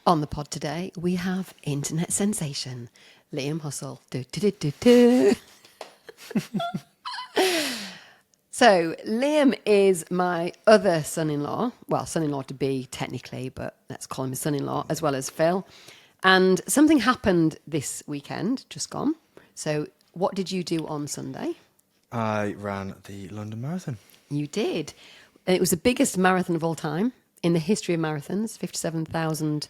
On the pod today, we have internet sensation, Liam Hussell. Do, do, do, do, do. So, Liam is my other son-in-law. Well, son-in-law to be, technically, but let's call him a son-in-law, as well as Phil. And something happened this weekend, just gone. So, what did you do on Sunday? I ran the London Marathon. You did. It was the biggest marathon of all time in the history of marathons. 57,000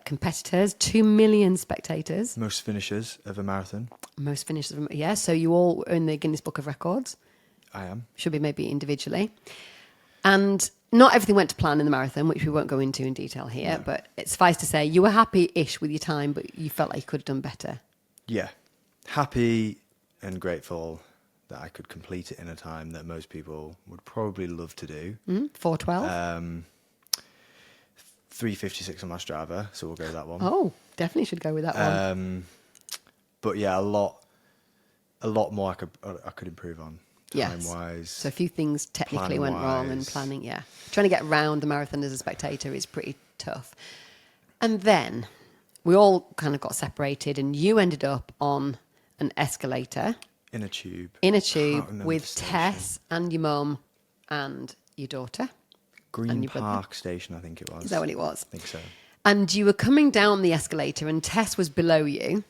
competitors, 2 million spectators. Most finishes of a marathon. Most finishes, yeah. So you all are in the Guinness Book of Records. I am. Should be maybe individually. And not everything went to plan in the marathon, which we won't go into in detail here. No. But it's suffice to say, you were happy-ish with your time, but you felt like you could have done better. Yeah. Happy and grateful that I could complete it in a time that most people would probably love to do. 4:12. 3:56 on my Strava, so we'll go with that one. Oh, definitely should go with that one. But yeah, a lot more I could improve on time-wise. Yes. So a few things technically went wrong, and planning, yeah. Trying to get around the marathon as a spectator is pretty tough. And then we all kind of got separated, and you ended up on an escalator. In a tube. With Tess and your mum and your daughter. Green Park Station, I think it was. Is that what it was? I think so. And you were coming down the escalator and Tess was below you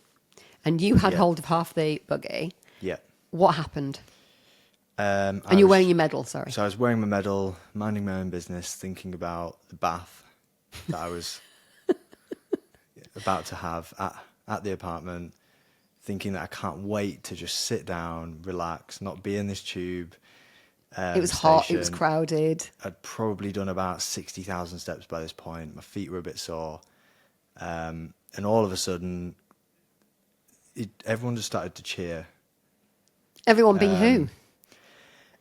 and you had hold of half the buggy. Yeah. What happened? And you're wearing your medal, sorry. So I was wearing my medal, minding my own business, thinking about the bath that I was about to have at the apartment, thinking that I can't wait to just sit down, relax, not be in this tube. It was hot, it was crowded. I'd probably done about 60,000 steps by this point. My feet were a bit sore. And all of a sudden, everyone just started to cheer. Everyone being who?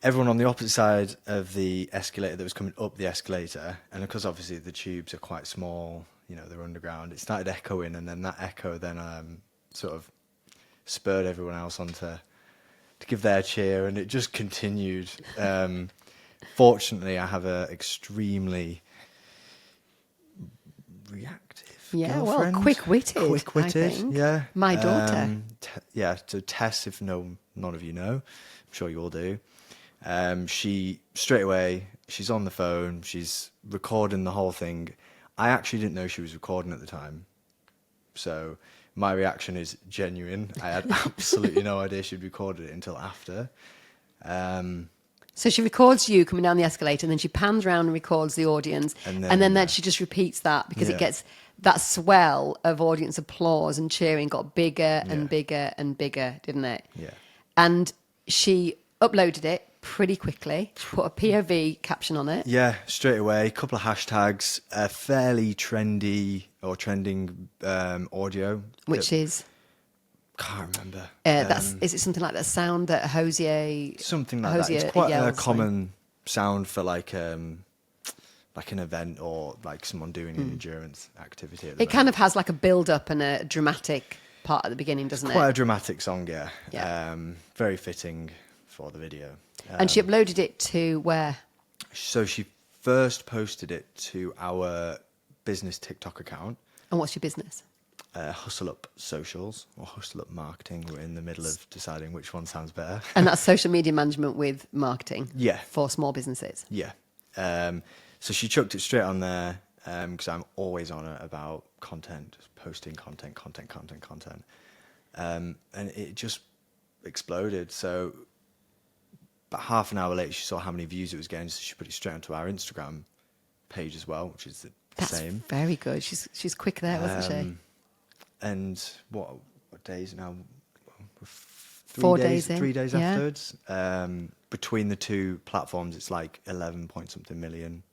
Everyone on the opposite side of the escalator that was coming up the escalator. And because obviously the tubes are quite small, they're underground, it started echoing. And then that echo then sort of spurred everyone else on to give their cheer, and it just continued. Fortunately, I have an extremely reactive girlfriend. Quick-witted, I think. Yeah. My daughter. So Tess, if none of you know, I'm sure you all do. She, straight away, she's on the phone, she's recording the whole thing. I actually didn't know she was recording at the time, so my reaction is genuine. I had absolutely no idea she'd recorded it until after. So she records you coming down the escalator, and then she pans around and records the audience, and then she just repeats that because it gets that swell of audience applause and cheering got bigger and bigger and bigger, didn't it? Yeah. And she uploaded it pretty quickly, put a POV caption on it. Yeah, straight away. A couple of hashtags, a fairly trendy or trending audio. Which is? Can't remember. Is it something like that sound that Hosier? Something like that. It's quite a common sound for like an event or like someone doing an endurance activity. It kind of has like a build-up and a dramatic part at the beginning, doesn't it? Quite a dramatic song, yeah. Very fitting for the video. And she uploaded it to where? So she first posted it to our business TikTok account. And what's your business? Hustle Up Socials or Hustle Up Marketing. We're in the middle of deciding which one sounds better. And that's social media management with marketing? Yeah. For small businesses? Yeah. So she chucked it straight on there because I'm always on it about content, just posting content. And it just exploded. So about half an hour later, she saw how many views it was getting, so she put it straight onto our Instagram page as well, which is the same. That's very good. She's quick there, wasn't she? And what days now? 4 days in. 3 days afterwards. Between the two platforms, it's like 11 point something million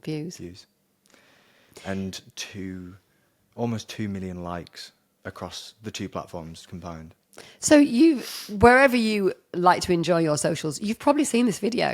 views. And almost 2 million likes across the two platforms combined. So wherever you like to enjoy your socials, you've probably seen this video.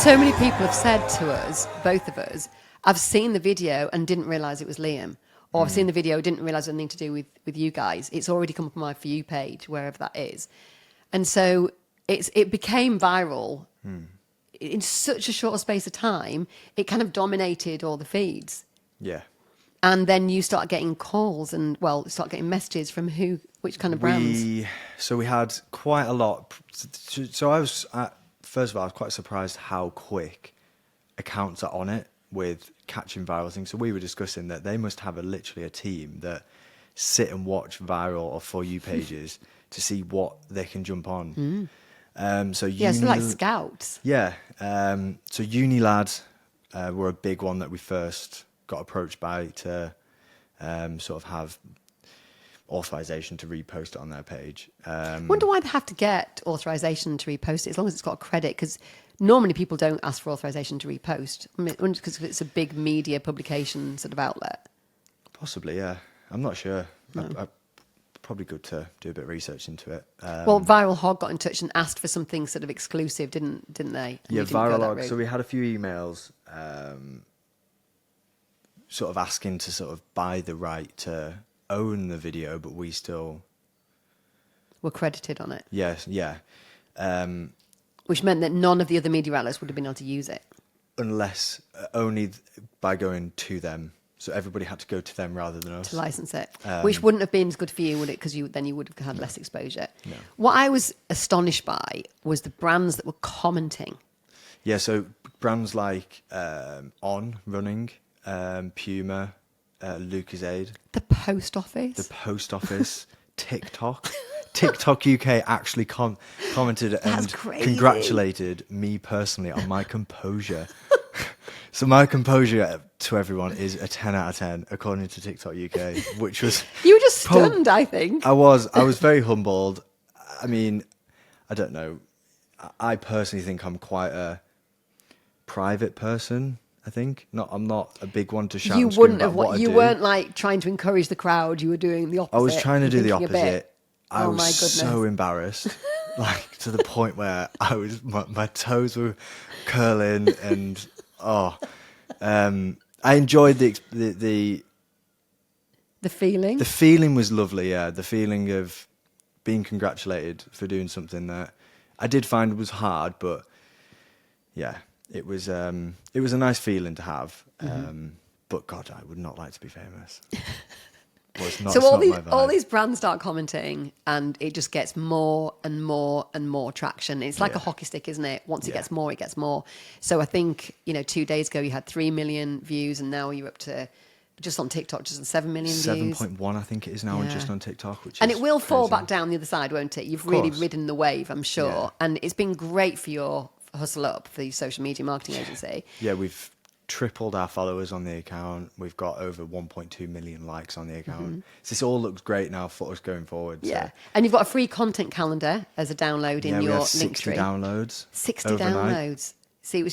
so many people have said to us, both of us, I've seen the video and didn't realise it was Liam. Or I've seen the video, didn't realise it had anything to do with you guys. It's already come up on my For You page, wherever that is. And so it became viral in such a short space of time. It kind of dominated all the feeds. Yeah. And then you start getting calls and, start getting messages from which kind of brands? So we had quite a lot. So I was, first of all, I was quite surprised how quick accounts are on it with catching viral things. So we were discussing that they must have literally a team that sit and watch viral or For You pages to see what they can jump on. So like scouts. Yeah. So Unilad were a big one that we first got approached by to sort of have authorization to repost it on their page. I wonder why they have to get authorization to repost it, as long as it's got a credit, because normally people don't ask for authorization to repost. I mean, because it's a big media publication sort of outlet. Possibly, yeah. I'm not sure. No. Probably good to do a bit of research into it. Viral Hog got in touch and asked for something sort of exclusive, didn't they? And yeah, Viral Hog. So we had a few emails sort of asking to sort of buy the right to own the video, but we still were credited on it. Yes, yeah. Which meant that none of the other media outlets would have been able to use it. Unless only by going to them. So everybody had to go to them rather than us. To license it. Which wouldn't have been as good for you, would it? Because then you would have had less exposure. No. What I was astonished by was the brands that were commenting. Yeah, so brands like On Running, Puma, Lucozade. The post office. The post office. TikTok. TikTok UK actually commented and congratulated me personally on my composure. So my composure to everyone is a 10 out of 10 according to TikTok UK, which was... You were just stunned, I think. I was very humbled. I mean, I don't know. I personally think I'm quite a private person. I think I'm not a big one to shout. You wouldn't have what you weren't like trying to encourage the crowd. You were doing the opposite. I was trying to do the opposite. I was so embarrassed, like to the point where my toes were curling, and I enjoyed the feeling. The feeling was lovely. Yeah, the feeling of being congratulated for doing something that I did find was hard, but yeah. It was a nice feeling to have, but God, I would not like to be famous. So all these brands start commenting, and it just gets more and more and more traction. It's like a hockey stick, isn't it? Once it gets more, it gets more. So I think 2 days ago you had 3 million views, and now you're up to just on TikTok, just on 7 million views. 7.1, I think it is now, just on TikTok. And it will fall back down the other side, won't it? You've really ridden the wave, I'm sure, and it's been great for your Hustle Up, for the social media marketing agency. Yeah, we've tripled our followers on the account. We've got over 1.2 million likes on the account. So this all looks great now for us going forward. Yeah, and you've got a free content calendar as a download in your link tree. 60 downloads. 60 downloads. See,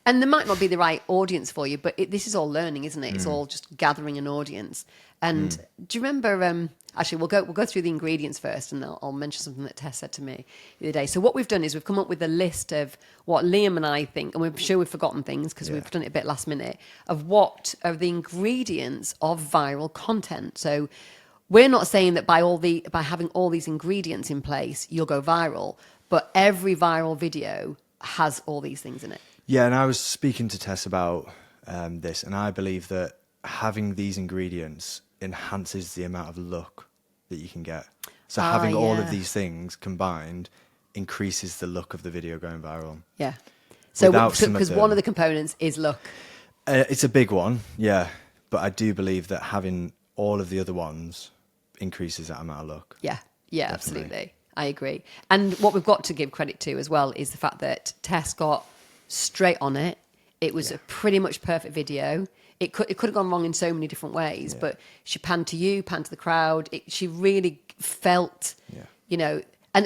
and there might not be the right audience for you, but this is all learning, isn't it? It's all just gathering an audience. And do you remember? Actually, we'll go through the ingredients first, and I'll mention something that Tess said to me the other day. So what we've done is we've come up with a list of what Liam and I think, and we're sure we've forgotten things because we've done it a bit last minute, of what are the ingredients of viral content. So we're not saying that by having all these ingredients in place, you'll go viral, but every viral video has all these things in it. Yeah, and I was speaking to Tess about this, and I believe that having these ingredients enhances the amount of look that you can get. So having all of these things combined increases the look of the video going viral. Yeah. So because one of the components is look. It's a big one, yeah. But I do believe that having all of the other ones increases that amount of look. Yeah, yeah, definitely. Absolutely. I agree. And what we've got to give credit to as well is the fact that Tess got straight on it. It was a pretty much perfect video. It could have gone wrong in so many different ways, but she panned to you, panned to the crowd. She really felt, and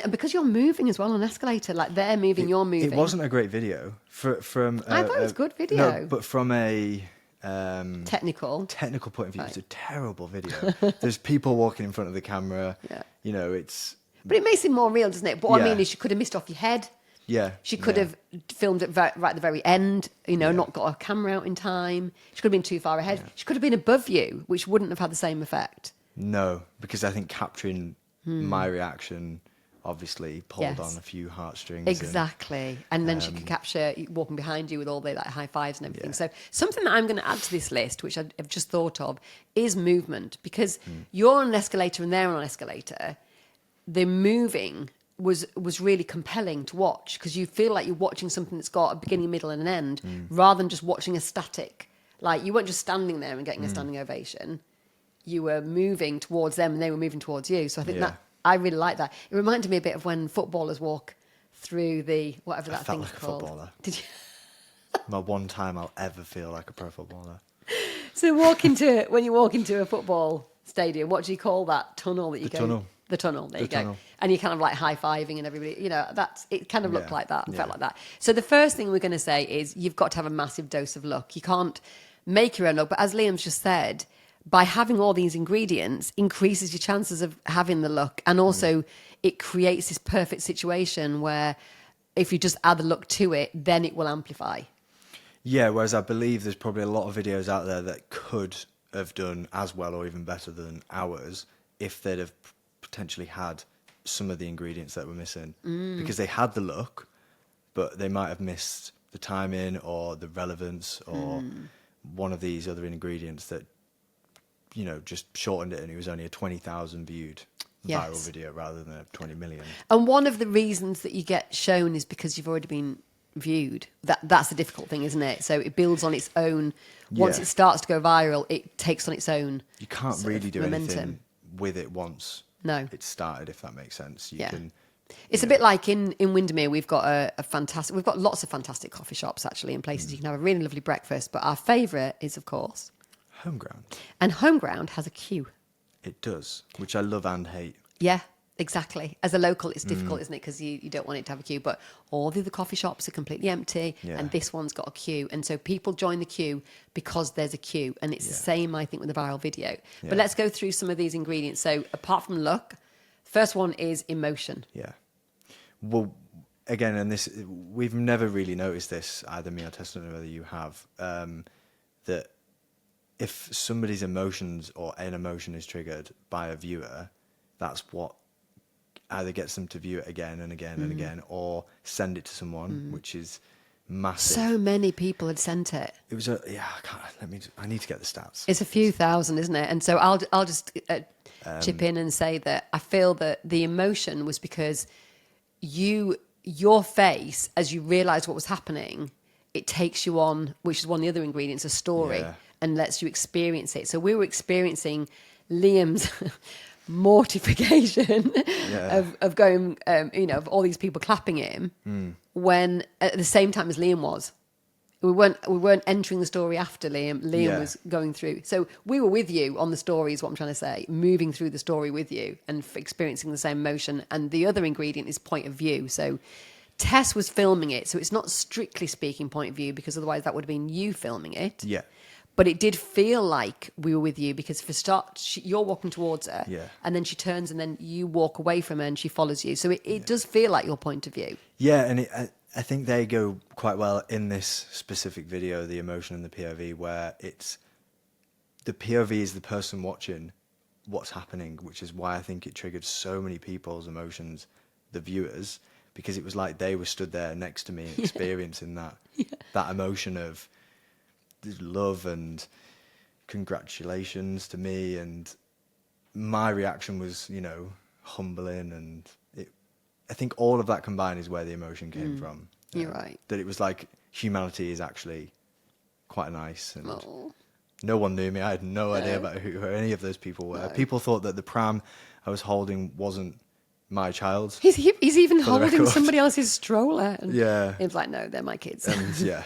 because you're moving as well on an escalator, like they're moving, you're moving. It wasn't a great video. I thought it was a good video. No, but from a technical point of view, it's a terrible video. There's people walking in front of the camera. Yeah. But it makes it more real, doesn't it? What I mean is you could have missed off your head. Yeah. She could yeah. have filmed it right at the very end, not got her camera out in time. She could have been too far ahead. She could have been above you, which wouldn't have had the same effect. No, because I think capturing my reaction obviously pulled Yes. on a few heartstrings. Exactly. And then she could capture you walking behind you with all the high fives and everything. Yeah. So something that I'm going to add to this list, which I've just thought of, is movement. Because you're on an escalator and they're on an escalator. The moving was really compelling to watch because you feel like you're watching something that's got a beginning, middle and an end rather than just watching a static. Like you weren't just standing there and getting a standing ovation. You were moving towards them and they were moving towards you. So I think Yeah. that I really like that. It reminded me a bit of when footballers walk through the whatever that felt thing's like a called. footballer. Did you? My one time I'll ever feel like a pro footballer. So when you walk into a football stadium, what do you call that tunnel that you The go? tunnel. The tunnel. There The you go. tunnel. And you're kind of like high fiving and everybody. It kind of looked Yeah. like that and felt Yeah. like that. So the first thing we're going to say is you've got to have a massive dose of luck. You can't make your own luck, but as Liam's just said, by having all these ingredients increases your chances of having the luck, and also it creates this perfect situation where if you just add the luck to it, then it will amplify. Yeah, whereas I believe there's probably a lot of videos out there that could have done as well or even better than ours if they'd have potentially had some of the ingredients that were missing. Because they had the look, but they might have missed the timing or the relevance or one of these other ingredients that, just shortened it and it was only a 20,000 viewed viral Yes. video rather than a 20 million. And one of the reasons that you get shown is because you've already been viewed. That's the difficult thing, isn't it? So it builds on its own. Once Yeah. it starts to go viral, it takes on its own. You can't sort really of do momentum. anything with it once No. it's started, if that makes sense. You Yeah. can. It's a bit like in Windermere, we've got we've got lots of fantastic coffee shops actually and places you can have a really lovely breakfast. But our favourite is, of course, Home ground. and Homeground has a queue. It does, which I love and hate. Yeah, exactly. As a local, it's difficult, isn't it? Because you don't want it to have a queue. But all the other coffee shops are completely empty, Yeah. and this one's got a queue. And so people join the queue because there's a queue. And it's the same, I think, with the viral video. Yeah. But let's go through some of these ingredients. So apart from luck, first one is emotion. Yeah. Well, again, and this we've never really noticed this, either me or Tessa, or whether you have, that if somebody's emotions or an emotion is triggered by a viewer, that's what either gets them to view it again and again and again, or send it to someone, which is massive. So many people had sent it. It was I need to get the stats. It's a few thousand, isn't it? And so I'll just chip in and say that I feel that the emotion was because your face, as you realised what was happening, it takes you on, which is one of the other ingredients, a story, Yeah. and lets you experience it. So we were experiencing Liam's mortification Yeah. of going, of all these people clapping him, when at the same time as Liam was. We weren't entering the story after Liam. Liam Yeah. was going through. So we were with you on the story, is what I'm trying to say, moving through the story with you and experiencing the same emotion. And the other ingredient is point of view. So Tess was filming it. So it's not strictly speaking point of view, because otherwise that would have been you filming it. Yeah. But it did feel like we were with you, because for start, you're walking towards her, Yeah. and then she turns, and then you walk away from her, and she follows you. So it does feel like your point of view. Yeah, and I think they go quite well in this specific video, the emotion and the POV, where it's the POV is the person watching what's happening, which is why I think it triggered so many people's emotions, the viewers, because it was like they were stood there next to me experiencing that emotion of love and congratulations to me, and my reaction was, humbling, and I think all of that combined is where the emotion came from. You're right. That it was like humanity is actually quite nice, and Oh. no one knew me. I had no idea about who any of those people were. People thought that the pram I was holding wasn't my child. He's even For the holding record. somebody else's stroller. And Yeah. It's like, no, they're my kids. And yeah,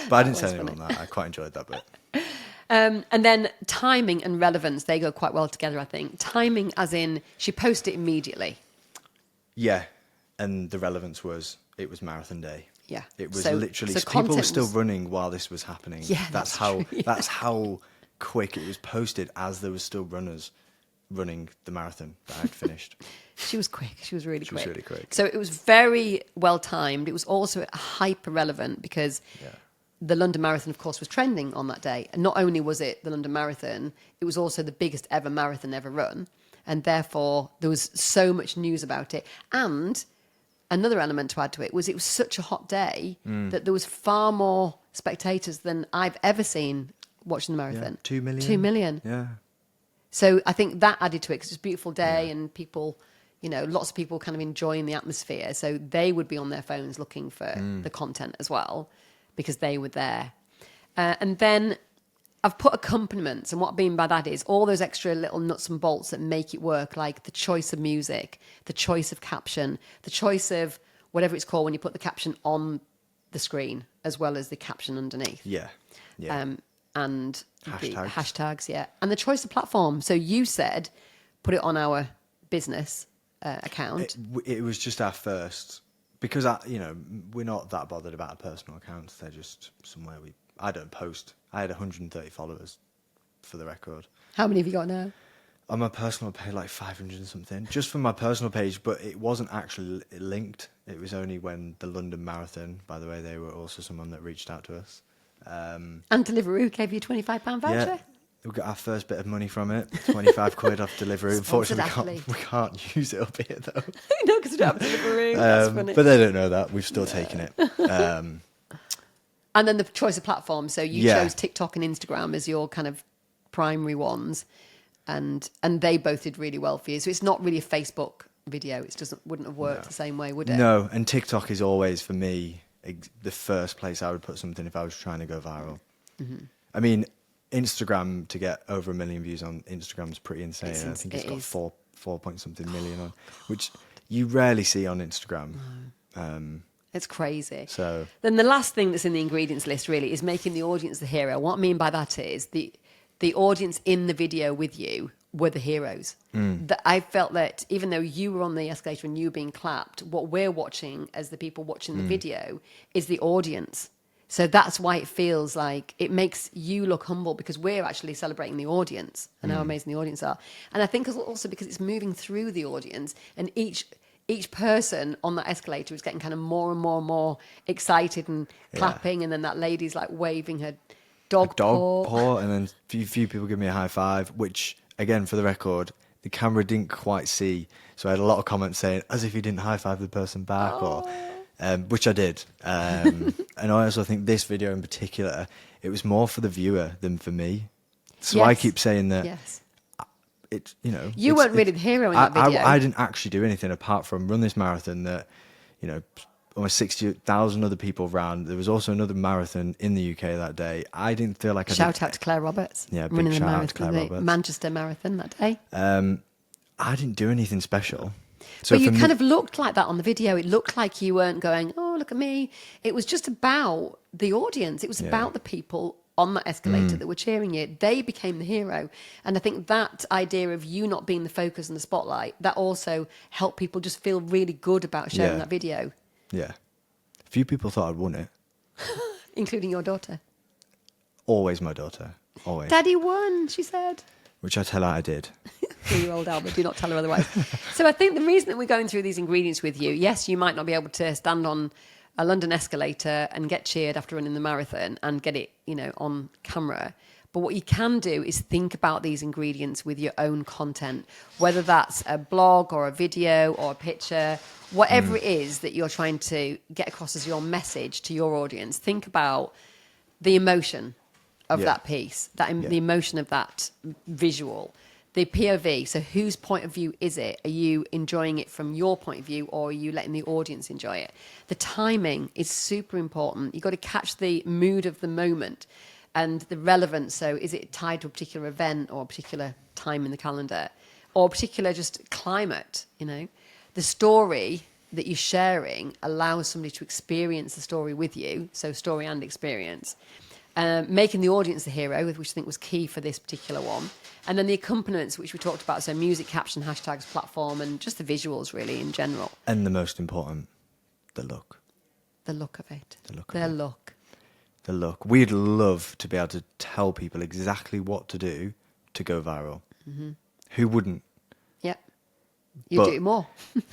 but I didn't was tell anyone funny. that. I quite enjoyed that bit. And then timing and relevance, they go quite well together, I think. Timing as in she posted it immediately. Yeah, and the relevance was it was marathon day. Yeah. It was So- literally so people were content still was- running while this was happening. Yeah, that's that's how true, yeah. that's how quick it was posted as there was still runners running the marathon that I'd finished. She was quick. She was really quick. She was really quick. So it was very well timed. It was also hyper relevant because the London Marathon, of course, was trending on that day. And not only was it the London Marathon, it was also the biggest ever marathon ever run. And therefore, there was so much news about it. And another element to add to it was such a hot day that there was far more spectators than I've ever seen watching the marathon. 2 million. 2 million. Yeah. So I think that added to it because it's a beautiful day and people, lots of people kind of enjoying the atmosphere. So they would be on their phones looking for the content as well because they were there. And then I've put accompaniments, and what I mean by that is all those extra little nuts and bolts that make it work, like the choice of music, the choice of caption, the choice of whatever it's called when you put the caption on the screen as well as the caption underneath. Yeah. And Hashtags. the hashtags, and the choice of platform. So you said put it on our business account. It was just our first, because we're not that bothered about our personal accounts. They're just somewhere I don't post. I had 130 followers, for the record. How many have you got now? On my personal page, like 500 and something, just from my personal page, but it wasn't actually linked. It was only when the London Marathon, by the way, they were also someone that reached out to us. And Deliveroo gave you a £25 voucher? Yeah, we got our first bit of money from it, 25 quid off Deliveroo. Unfortunately, we can't use it up here, though. No, because we don't have Deliveroo. That's funny. But they don't know that. We've still taken it. And then the choice of platform. So you chose TikTok and Instagram as your kind of primary ones. And they both did really well for you. So it's not really a Facebook video. It wouldn't have worked the same way, would it? No, and TikTok is always, for me, the first place I would put something if I was trying to go viral. Mm-hmm. I mean, Instagram, to get over 1 million views on Instagram is pretty insane. I think it's got 4 point something million on, which you rarely see on Instagram. No. It's crazy. So then the last thing that's in the ingredients list really is making the audience the hero. What I mean by that is the audience in the video with you were the heroes. That I felt that even though you were on the escalator and you were being clapped, what we're watching as the people watching the video is the audience. So that's why it feels like it makes you look humble because we're actually celebrating the audience and how amazing the audience are. And I think also because it's moving through the audience and each person on that escalator is getting kind of more and more and more excited and clapping. And then that lady's like waving her dog paw. And then few people give me a high five, which, again, for the record, the camera didn't quite see. So I had a lot of comments saying, as if you didn't high five the person back, which I did. And I also think this video in particular, it was more for the viewer than for me. So I keep saying that. Yes. You weren't really the hero in that video. I didn't actually do anything apart from run this marathon that, almost 60,000 other people ran. There was also another marathon in the UK that day. I didn't feel like Shout out to Claire Roberts. Yeah, running big the shout marathon, out to Claire Roberts. Manchester Marathon that day. I didn't do anything special. So but you kind of looked like that on the video. It looked like you weren't going, oh, look at me. It was just about the audience. It was about the people on that escalator that were cheering you. They became the hero. And I think that idea of you not being the focus and the spotlight, that also helped people just feel really good about sharing that video. Yeah. A few people thought I'd won it. Including your daughter. Always my daughter. Always. Daddy won, she said. Which I tell her I did. 3-year-old Albert, do not tell her otherwise. So I think the reason that we're going through these ingredients with you, yes, you might not be able to stand on a London escalator and get cheered after running the marathon and get it, on camera. But what you can do is think about these ingredients with your own content, whether that's a blog or a video or a picture, whatever it is that you're trying to get across as your message to your audience. Think about the emotion of that piece, the emotion of that visual, the POV. So whose point of view is it? Are you enjoying it from your point of view or are you letting the audience enjoy it? The timing is super important. You've got to catch the mood of the moment and the relevance. So is it tied to a particular event or a particular time in the calendar or a particular just climate, The story that you're sharing allows somebody to experience the story with you. So story and experience. Making the audience the hero, which I think was key for this particular one. And then the accompaniments, which we talked about. So music, caption, hashtags, platform, and just the visuals, really, in general. And the most important, the look. The look of it. The look. We'd love to be able to tell people exactly what to do to go viral. Mm-hmm. Who wouldn't? Yeah. You'd But- do it more.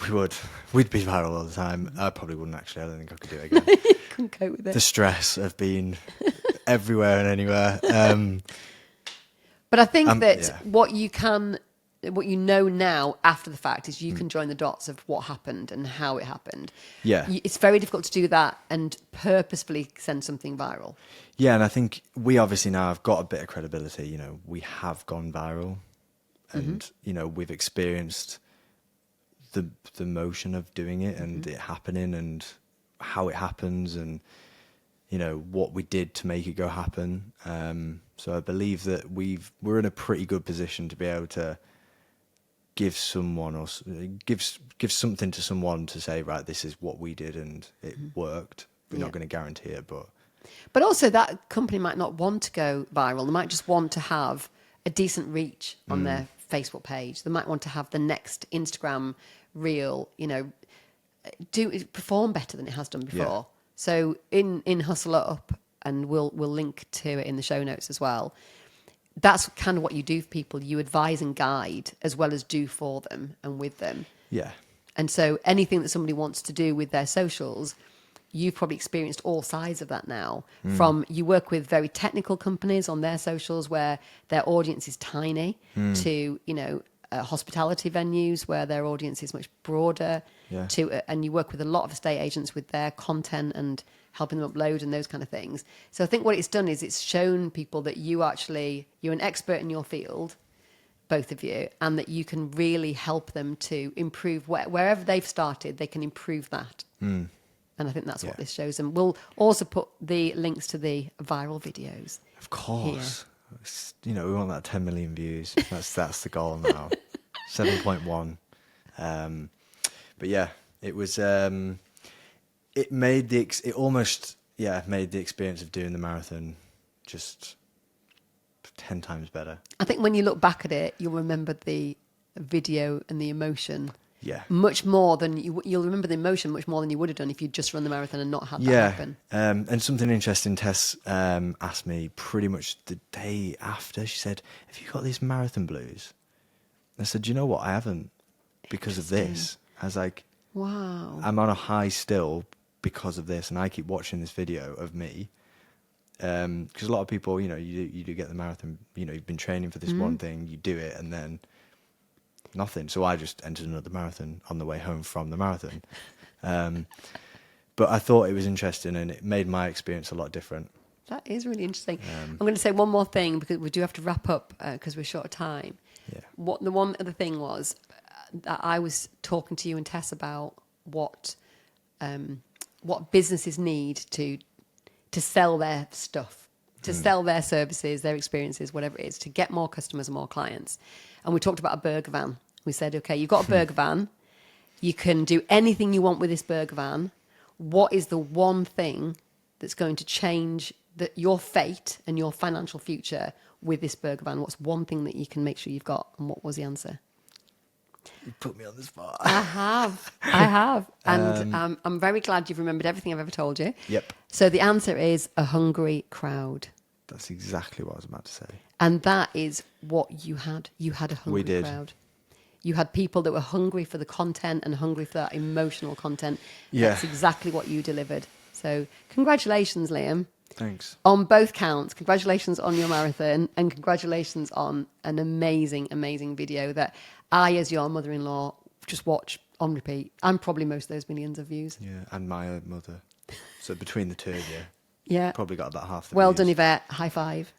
We would. We'd be viral all the time. I probably wouldn't actually. I don't think I could do it again. Couldn't cope with it. The stress of being everywhere and anywhere. But I think that yeah. what you know now after the fact is you can join the dots of what happened and how it happened. Yeah. It's very difficult to do that and purposefully send something viral. Yeah, and I think we obviously now have got a bit of credibility. You know, we have gone viral, and you know, we've experienced the motion of doing it and it happening and how it happens and you know what we did to make it go happen. So I believe that we're in a pretty good position to be able to give someone or give something to someone to say, right, this is what we did and it worked. We're not going to guarantee it, But also that company might not want to go viral. They might just want to have a decent reach on their Facebook page. They might want to have the next Instagram reel, you know, perform better than it has done before. Yeah. So in Hustle Up, and we'll link to it in the show notes as well. That's kind of what you do for people. You advise and guide as well as do for them and with them. yeah. And so anything that somebody wants to do with their socials, you've probably experienced all sides of that now. From you work with very technical companies on their socials where their audience is tiny to, you know, hospitality venues where their audience is much broader. Yeah. And you work with a lot of estate agents with their content and helping them upload and those kind of things. So I think what it's done is it's shown people that you're an expert in your field, both of you, and that you can really help them to improve wherever they've started, they can improve that. And I think that's what this shows them. We'll also put the links to the viral videos. Of course. You know, we want that 10 million views. That's the goal now. 7.1. But yeah, it was. It made made the experience of doing the marathon just 10 times better. I think when you look back at it, you'll remember the video and the emotion. Yeah. Much more than you'll remember the emotion much more than you would have done if you'd just run the marathon and not had that happen. And something interesting, Tess asked me pretty much the day after. She said, "Have you got these marathon blues?" I said, "Do you know what? I haven't because of this." I was like, "Wow, I'm on a high still because of this," and I keep watching this video of me. Because a lot of people, you know, you do get the marathon. You know, you've been training for this one thing, you do it, and then nothing. So I just entered another marathon on the way home from the marathon. But I thought it was interesting and it made my experience a lot different. that is really interesting." I'm going to say one more thing because we do have to wrap up because we're short of time. Yeah. What the one other thing was that I was talking to you and Tess about what businesses need to sell their stuff, to sell their services, their experiences, whatever it is, to get more customers and more clients. And we talked about a burger van. We said, okay, you've got a burger van. You can do anything you want with this burger van. What is the one thing that's going to change your fate and your financial future with this burger van? What's one thing that you can make sure you've got? And what was the answer? You put me on the spot. I have. And I'm very glad you've remembered everything I've ever told you. Yep. So the answer is a hungry crowd. That's exactly what I was about to say. And that is what you had. You had a hungry We did. crowd. You had people that were hungry for the content and hungry for that emotional content. Yeah. That's exactly what you delivered. So congratulations, Liam. Thanks. On both counts, congratulations on your marathon and congratulations on an amazing, amazing video that I, as your mother-in-law, just watch on repeat. And probably most of those millions of views. Yeah, and my own mother. So between the two of you, Yeah. probably got about half the Well views. done, Yvette. High five.